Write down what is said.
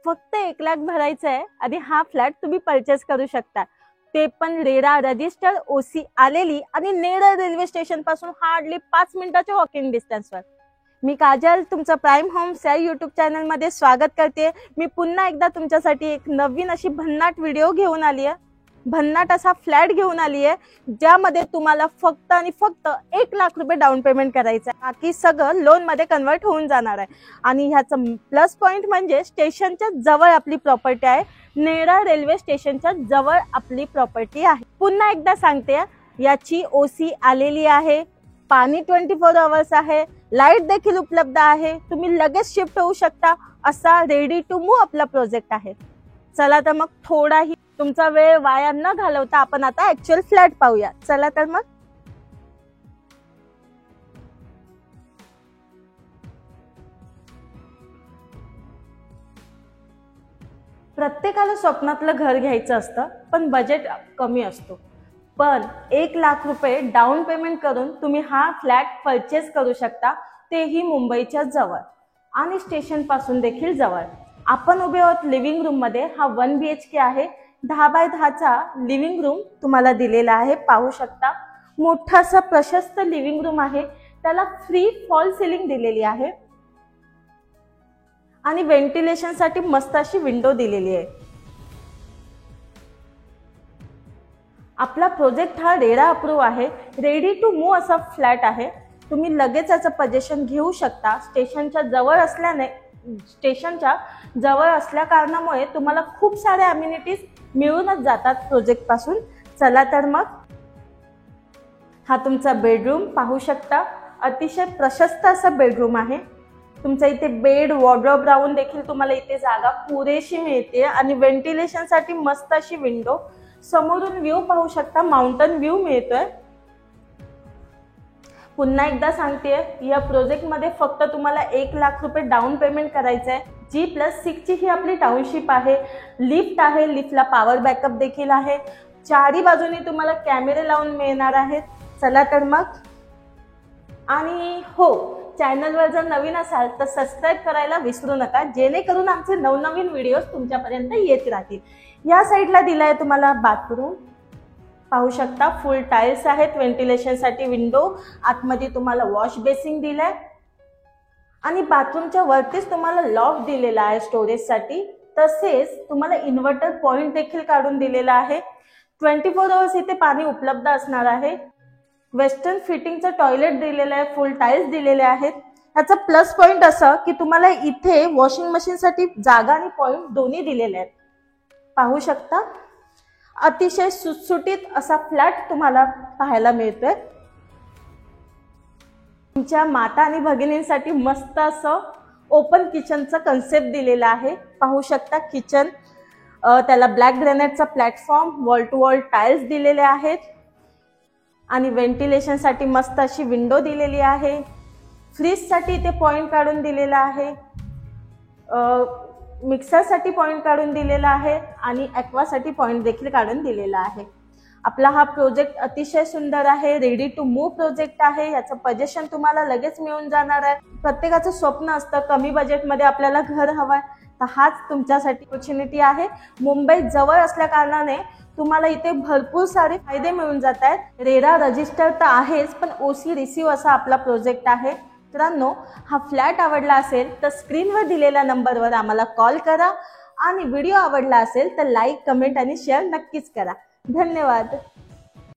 फक्त 1 लाख भरायचं आहे आणि हा फ्लॅट तुम्ही परचेस करू शकता, ते पण रेरा रजिस्टर ओसी आलेली आणि नेरळ रेल्वे स्टेशन पासून हार्डली 5 मिनिटाच्या वॉकिंग डिस्टन्सवर। मी काजल, तुमचं प्राइम होम्स या यूट्यूब चॅनल मध्ये स्वागत करते। मी पुन्हा एकदा तुमच्यासाठी एक नवीन अशी भन्नाट व्हिडिओ घेऊन आली आहे, भन्नाट असा फ्लॅट घेऊन आली आहे ज्यामध्ये तुम्हाला फक्त आणि फक्त 1 लाख रुपये डाऊन पेमेंट करायचं आहे, बाकी सगळं लोन मध्ये कन्वर्ट होऊन जाणार आहे। आणि ह्याचं प्लस पॉइंट म्हणजे स्टेशनच्या जवळ आपली प्रॉपर्टी आहे, नेरळ रेल्वे स्टेशनच्या जवळ आपली प्रॉपर्टी आहे। पुन्हा एकदा सांगते, याची ओसी आलेली आहे, पाणी 24 आवर्स आहे, लाईट देखील उपलब्ध आहे, तुम्ही लगेच शिफ्ट होऊ शकता असा रेडी टू मूव्ह आपला प्रोजेक्ट आहे। चला तर मग थोडाही तुमचा वेळ वाया न घालवता आपण आता ऍक्च्युअल फ्लॅट पाहूया। चला तर मग प्रत्येकाला स्वप्नातलं घर घ्यायचं असतं, पण बजेट कमी असतो। पण 1 लाख रुपये डाऊन पेमेंट करून तुम्ही हा फ्लॅट परचेस करू शकता, तेही मुंबईच्या जवळ आणि स्टेशन पासून देखील जवळ। आपण उभे आहोत लिव्हिंग रूम मध्ये। हा 1 BHK आहे, 10 बाय 10चा लिव्हिंग रूम तुम्हाला दिलेला आहे, पाहू शकता। मोठासा प्रशस्त लिव्हिंग रूम आहे, त्याला फ्री फॉल सिलिंग दिलेली आहे आणि व्हेंटिलेशन साठी मस्त अशी विंडो दिलेली आहे। आपला प्रोजेक्ट हा रेरा अप्रूव्ह आहे, रेडी टू मूव्ह असा फ्लॅट आहे। तुम्ही लगेच याचं पोझिशन घेऊ शकता। स्टेशनच्या जवळ असल्या कारणामुळे तुम्हाला खूप साऱ्या अम्युनिटीज मिळूनच जातात प्रोजेक्ट पासून। चला तर मग हा तुमचा बेडरूम पाहू शकता, अतिशय प्रशस्त असा बेडरूम आहे। तुमचा इथे बेड, वॉर्डरोब राहून देखील तुम्हाला इथे जागा पुरेशी मिळते आणि व्हेंटिलेशन साठी मस्त अशी विंडो। समोरून व्ह्यू पाहू शकता, माउंटन व्ह्यू मिळतोय। पुन्हा एकदा सांगतेय, या प्रोजेक्ट मध्ये फक्त तुम्हाला 1 लाख रुपये डाऊन पेमेंट करायचं आहे। G+6 ची ही आपली टाउनशिप आहे, लिफ्ट आहे, लिफ्टला पॉवर बॅकअप देखील आहे, चारी बाजूनी तुम्हाला कॅमेरे लावून मिळणार आहेत। चला तर मग, आणि हो, चॅनलवर जर नवीन असाल तर सबस्क्राईब करायला विसरू नका, जेणेकरून आमचे नवनवीन व्हिडिओज तुमच्यापर्यंत येत राहतील। या साईडला दिलाय तुम्हाला बाथरूम, पाहू शकता, फुल टाइल्स आहेत, व्हेंटिलेशन साठी विंडो, आतमध्ये तुम्हाला वॉश बेसिन दिलाय आणि बाथरूमच्या वरतीच तुम्हाला लॉक दिलेला आहे स्टोरेज साठी। तसेच तुम्हाला इन्व्हर्टर पॉइंट देखील काढून दिलेला आहे। 24 आवर्स इथे पाणी उपलब्ध असणार आहे। वेस्टर्न फिटिंगचं टॉयलेट दिलेलं आहे, फुल टाइल्स दिलेले आहेत। याचा प्लस पॉइंट असं की तुम्हाला इथे वॉशिंग मशीन साठी जागा आणि पॉइंट दोन्ही दिलेले आहेत, पाहू शकता। अतिशय सुटसुटीत असा फ्लॅट तुम्हाला पाहायला मिळतोय। तुमच्या माता आणि भगिनींसाठी मस्त असं ओपन किचनचा कन्सेप्ट दिलेला आहे, पाहू शकता। किचन, त्याला ब्लॅक ग्रेनाइटचा platform, wall to wall tiles दिलेले आहेत आणि व्हेंटिलेशन साठी मस्त अशी विंडो दिलेली आहे। फ्रीज साठी इथे पॉइंट काढून दिलेला आहे, मिक्सर साठी पॉइंट काढून दिलेला आहे आणि ॲक्वा साठी पॉइंट देखील काढून दिलेला आहे। आपला हा प्रोजेक्ट अतिशय सुंदर आहे, रेडी टू मूव्ह प्रोजेक्ट आहे। याचं पोझिशन तुम्हाला लगेच मिळून जाणार आहे। प्रत्येकाचं स्वप्न असतं कमी बजेटमध्ये आपल्याला घर हवंय, तर हाच तुमच्यासाठी ऑपॉर्च्युनिटी आहे। मुंबईत जवळ असल्या कारणाने तुम्हाला इथे भरपूर सारे फायदे मिळून जात आहेत। रेरा रजिस्टर तर आहेच, पण ओसी रिसीव्ह असा आपला प्रोजेक्ट आहे। मित्रांनो, हा फ्लॅट आवडला असेल तर स्क्रीनवर दिलेल्या नंबरवर आम्हाला कॉल करा आणि व्हिडिओ आवडला असेल तर लाईक, कमेंट आणि शेअर नक्कीच करा। धन्यवाद।